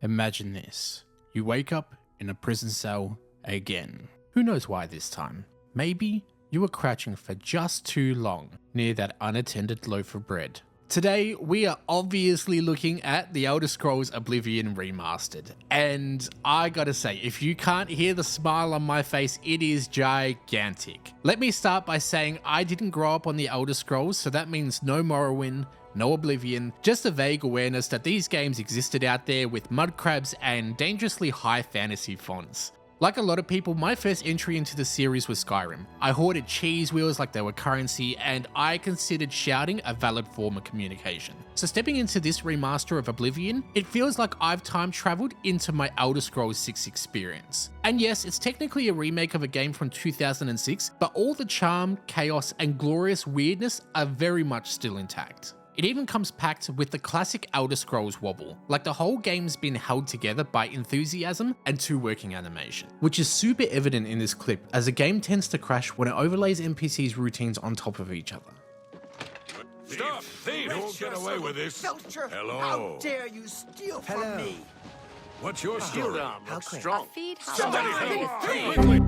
Imagine this. You wake up in a prison cell again. Who knows why this time? Maybe you were crouching for just too long near that unattended loaf of bread. Today, we are obviously looking at The Elder Scrolls Oblivion Remastered. And I gotta say, if you can't hear the smile on my face, it is gigantic. Let me start by saying I didn't grow up on The Elder Scrolls, so that means no Morrowind, no Oblivion, just a vague awareness that these games existed out there with mud crabs and dangerously high fantasy fonts. Like a lot of people, my first entry into the series was Skyrim. I hoarded cheese wheels like they were currency, and I considered shouting a valid form of communication. So stepping into this remaster of Oblivion, it feels like I've time traveled into my Elder Scrolls 6 experience. And yes, it's technically a remake of a game from 2006, but all the charm, chaos, and glorious weirdness are very much still intact. It even comes packed with the classic Elder Scrolls wobble, like the whole game's been held together by enthusiasm and 2 working animation, which is super evident in this clip as the game tends to crash when it overlays NPCs' routines on top of each other. Stop! Thief! You won't get away with this. Belcher, Hello. how dare you steal from me? What's your story? How strong? Somebody help!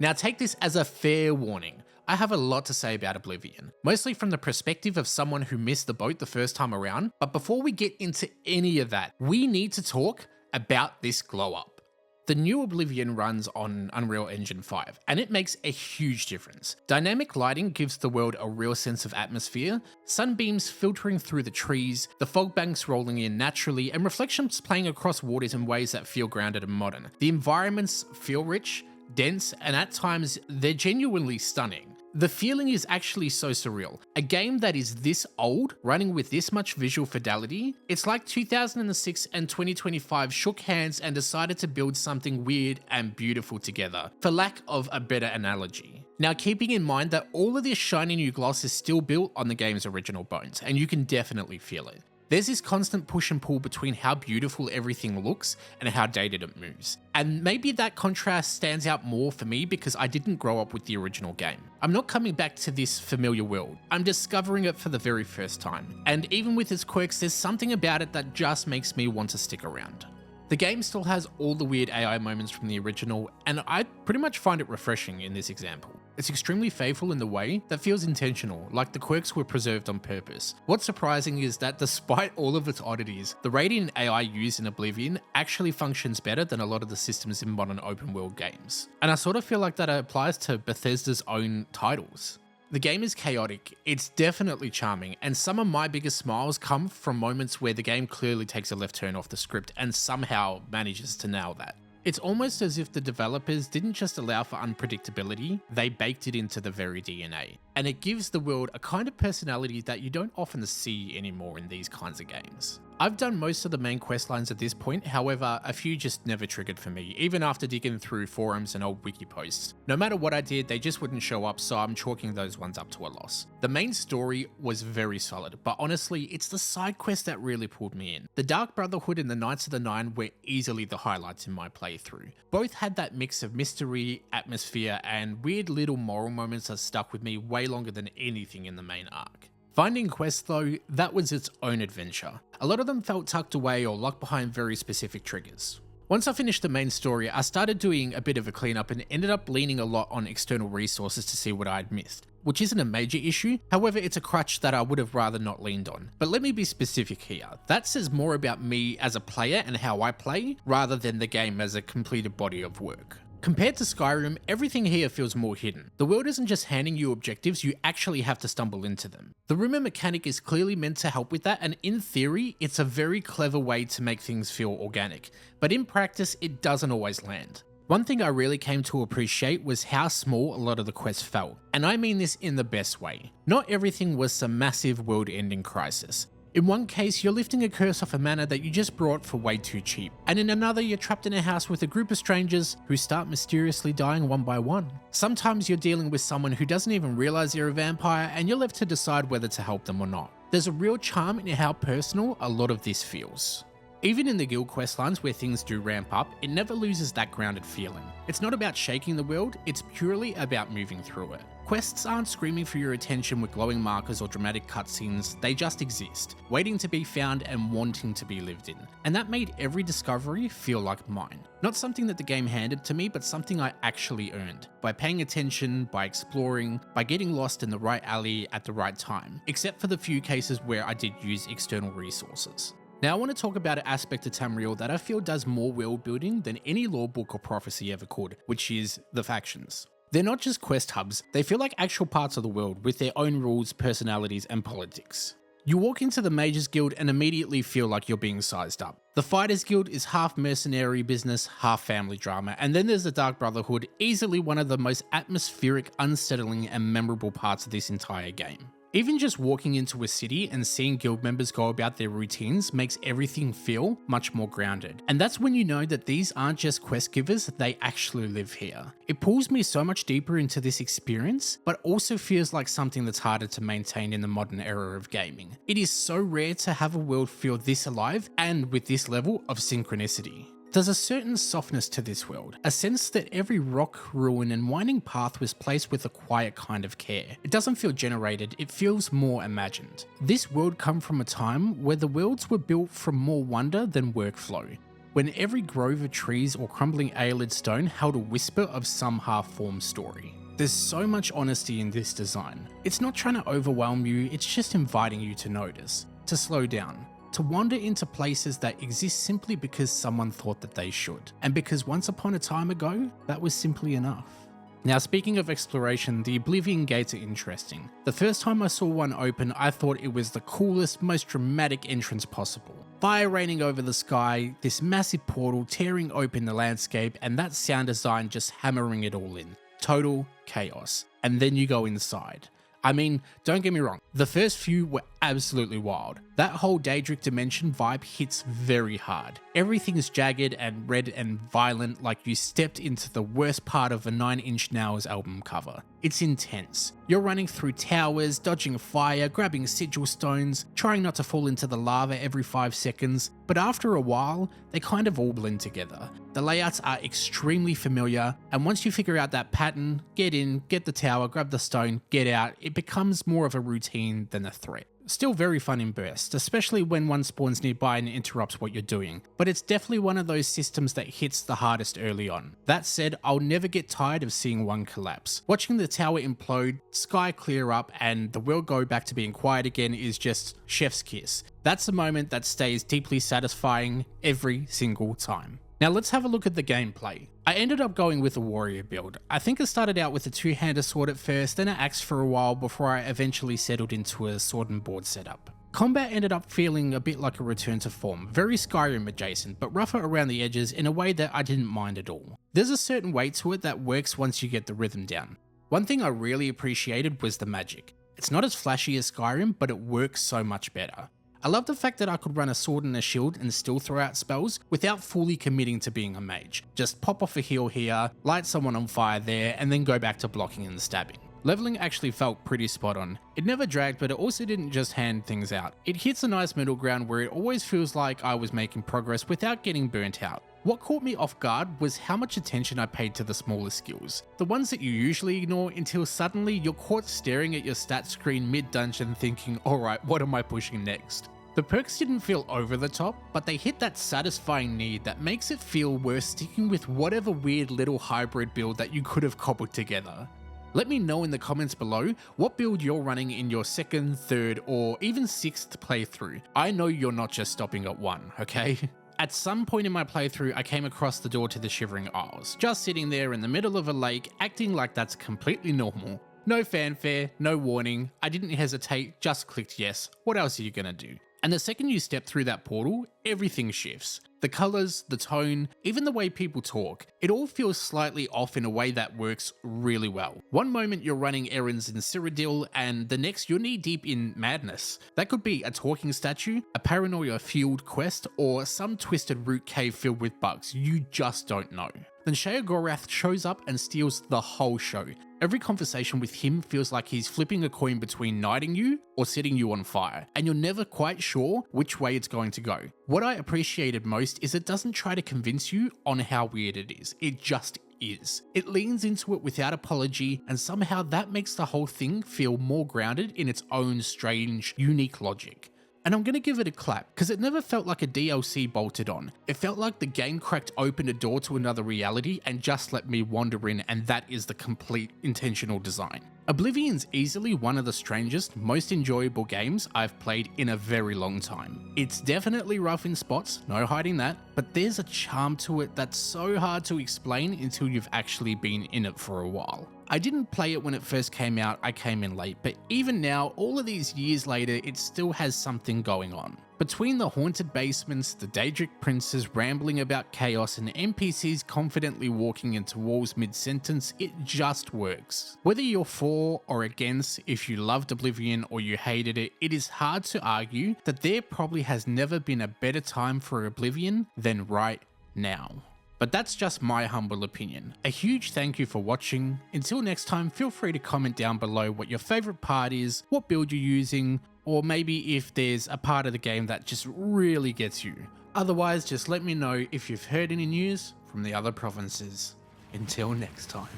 Now take this as a fair warning. I have a lot to say about Oblivion, mostly from the perspective of someone who missed the boat the first time around, but before we get into any of that, we need to talk about this glow up. The new Oblivion runs on Unreal Engine 5, and it makes a huge difference. Dynamic lighting gives the world a real sense of atmosphere, sunbeams filtering through the trees, the fog banks rolling in naturally, and reflections playing across waters in ways that feel grounded and modern. The environments feel rich, dense, and at times they're genuinely stunning. The feeling is actually so surreal. A game that is this old, running with this much visual fidelity, it's like 2006 and 2025 shook hands and decided to build something weird and beautiful together, for lack of a better analogy. Now, keeping in mind that all of this shiny new gloss is still built on the game's original bones, and you can definitely feel it. There's this constant push and pull between how beautiful everything looks and how dated it moves. And maybe that contrast stands out more for me because I didn't grow up with the original game. I'm not coming back to this familiar world. I'm discovering it for the very first time. And even with its quirks, there's something about it that just makes me want to stick around. The game still has all the weird AI moments from the original, and I pretty much find it refreshing in this example. It's extremely faithful in the way that feels intentional, like the quirks were preserved on purpose. What's surprising is that despite all of its oddities, the rating and AI used in Oblivion actually functions better than a lot of the systems in modern open world games. And I sort of feel like that applies to Bethesda's own titles. The game is chaotic, it's definitely charming, and some of my biggest smiles come from moments where the game clearly takes a left turn off the script and somehow manages to nail that. It's almost as if the developers didn't just allow for unpredictability, they baked it into the very DNA. And it gives the world a kind of personality that you don't often see anymore in these kinds of games. I've done most of the main quest lines at this point, however, a few just never triggered for me, even after digging through forums and old wiki posts. No matter what I did, they just wouldn't show up, so I'm chalking those ones up to a loss. The main story was very solid, but honestly, it's the side quests that really pulled me in. The Dark Brotherhood and the Knights of the Nine were easily the highlights in my playthrough. Both had that mix of mystery, atmosphere, and weird little moral moments that stuck with me way longer than anything in the main arc. Finding quests though, that was its own adventure. A lot of them felt tucked away or locked behind very specific triggers. Once I finished the main story, I started doing a bit of a cleanup and ended up leaning a lot on external resources to see what I had missed, which isn't a major issue, however it's a crutch that I would have rather not leaned on. But let me be specific here, that says more about me as a player and how I play, rather than the game as a completed body of work. Compared to Skyrim, everything here feels more hidden. The world isn't just handing you objectives, you actually have to stumble into them. The rumor mechanic is clearly meant to help with that, and in theory, it's a very clever way to make things feel organic, but in practice, it doesn't always land. One thing I really came to appreciate was how small a lot of the quests felt, and I mean this in the best way. Not everything was some massive world-ending crisis. In one case, you're lifting a curse off a manor that you just brought for way too cheap, and in another, you're trapped in a house with a group of strangers who start mysteriously dying one by one. Sometimes you're dealing with someone who doesn't even realize you're a vampire, and you're left to decide whether to help them or not. There's a real charm in how personal a lot of this feels. Even in the guild questlines where things do ramp up, it never loses that grounded feeling. It's not about shaking the world, it's purely about moving through it. Quests aren't screaming for your attention with glowing markers or dramatic cutscenes, they just exist, waiting to be found and wanting to be lived in. And that made every discovery feel like mine. Not something that the game handed to me, but something I actually earned. By paying attention, by exploring, by getting lost in the right alley at the right time, except for the few cases where I did use external resources. Now I want to talk about an aspect of Tamriel that I feel does more world building than any lore book or prophecy ever could, which is the factions. They're not just quest hubs, they feel like actual parts of the world with their own rules, personalities, and politics. You walk into the Mages Guild and immediately feel like you're being sized up. The Fighters Guild is half mercenary business, half family drama, and then there's the Dark Brotherhood, easily one of the most atmospheric, unsettling, and memorable parts of this entire game. Even just walking into a city and seeing guild members go about their routines makes everything feel much more grounded. And that's when you know that these aren't just quest givers, they actually live here. It pulls me so much deeper into this experience, but also feels like something that's harder to maintain in the modern era of gaming. It is so rare to have a world feel this alive and with this level of synchronicity. There's a certain softness to this world, a sense that every rock, ruin, and winding path was placed with a quiet kind of care. It doesn't feel generated, it feels more imagined. This world come from a time where the worlds were built from more wonder than workflow, when every grove of trees or crumbling Aelid stone held a whisper of some half-formed story. There's so much honesty in this design. It's not trying to overwhelm you, it's just inviting you to notice, to slow down, to wander into places that exist simply because someone thought that they should, and because once upon a time ago, that was simply enough. Now, speaking of exploration, the Oblivion gates are interesting. The first time I saw one open, I thought it was the coolest, most dramatic entrance possible. Fire raining over the sky, this massive portal tearing open the landscape, and that sound design just hammering it all in. Total chaos. And then you go inside. I mean, don't get me wrong, the first few were absolutely wild. That whole Daedric dimension vibe hits very hard. Everything's jagged and red and violent, like you stepped into the worst part of a 9 Inch Nails album cover. It's intense. You're running through towers, dodging fire, grabbing sigil stones, trying not to fall into the lava every 5 seconds, but after a while, they kind of all blend together. The layouts are extremely familiar, and once you figure out that pattern, get in, get the tower, grab the stone, get out, it becomes more of a routine than a threat. Still very fun in bursts, especially when one spawns nearby and interrupts what you're doing, but it's definitely one of those systems that hits the hardest early on. That said, I'll never get tired of seeing one collapse. Watching the tower implode, sky clear up, and the world go back to being quiet again is just chef's kiss. That's a moment that stays deeply satisfying every single time. Now let's have a look at the gameplay. I ended up going with a warrior build. I think I started out with a two-handed sword at first, then an axe for a while before I eventually settled into a sword and board setup. Combat ended up feeling a bit like a return to form, very Skyrim adjacent, but rougher around the edges in a way that I didn't mind at all. There's a certain weight to it that works once you get the rhythm down. One thing I really appreciated was the magic. It's not as flashy as Skyrim, but it works so much better. I love the fact that I could run a sword and a shield and still throw out spells without fully committing to being a mage. Just pop off a heal here, light someone on fire there, and then go back to blocking and stabbing. Leveling actually felt pretty spot on. It never dragged, but it also didn't just hand things out. It hits a nice middle ground where it always feels like I was making progress without getting burnt out. What caught me off guard was how much attention I paid to the smaller skills. The ones that you usually ignore until suddenly you're caught staring at your stat screen mid-dungeon thinking, alright, what am I pushing next? The perks didn't feel over the top, but they hit that satisfying need that makes it feel worth sticking with whatever weird little hybrid build that you could have cobbled together. Let me know in the comments below what build you're running in your second, third, or even sixth playthrough. I know you're not just stopping at one, okay? At some point in my playthrough, I came across the door to the Shivering Isles, just sitting there in the middle of a lake, acting like that's completely normal. No fanfare, no warning, I didn't hesitate, just clicked yes. What else are you gonna do? And the second you step through that portal, everything shifts. The colours, the tone, even the way people talk, it all feels slightly off in a way that works really well. One moment you're running errands in Cyrodiil, and the next you're knee deep in madness. That could be a talking statue, a paranoia-fueled quest, or some twisted root cave filled with bugs. You just don't know. Then Sheogorath shows up and steals the whole show. Every conversation with him feels like he's flipping a coin between knighting you or setting you on fire, and you're never quite sure which way it's going to go. What I appreciated most is it doesn't try to convince you on how weird it is, it just is. It leans into it without apology, and somehow that makes the whole thing feel more grounded in its own strange, unique logic. And I'm gonna give it a clap, because it never felt like a DLC bolted on. It felt like the game cracked open a door to another reality and just let me wander in, and that is the complete intentional design. Oblivion's easily one of the strangest, most enjoyable games I've played in a very long time. It's definitely rough in spots, no hiding that, but there's a charm to it that's so hard to explain until you've actually been in it for a while. I didn't play it when it first came out, I came in late, but even now, all of these years later, it still has something going on. Between the haunted basements, the Daedric princes rambling about chaos, and NPCs confidently walking into walls mid-sentence, it just works. Whether you're for or against, if you loved Oblivion or you hated it, it is hard to argue that there probably has never been a better time for Oblivion than right now. But that's just my humble opinion. A huge thank you for watching. Until next time, feel free to comment down below what your favourite part is, what build you're using, or maybe if there's a part of the game that just really gets you. Otherwise, just let me know if you've heard any news from the other provinces. Until next time.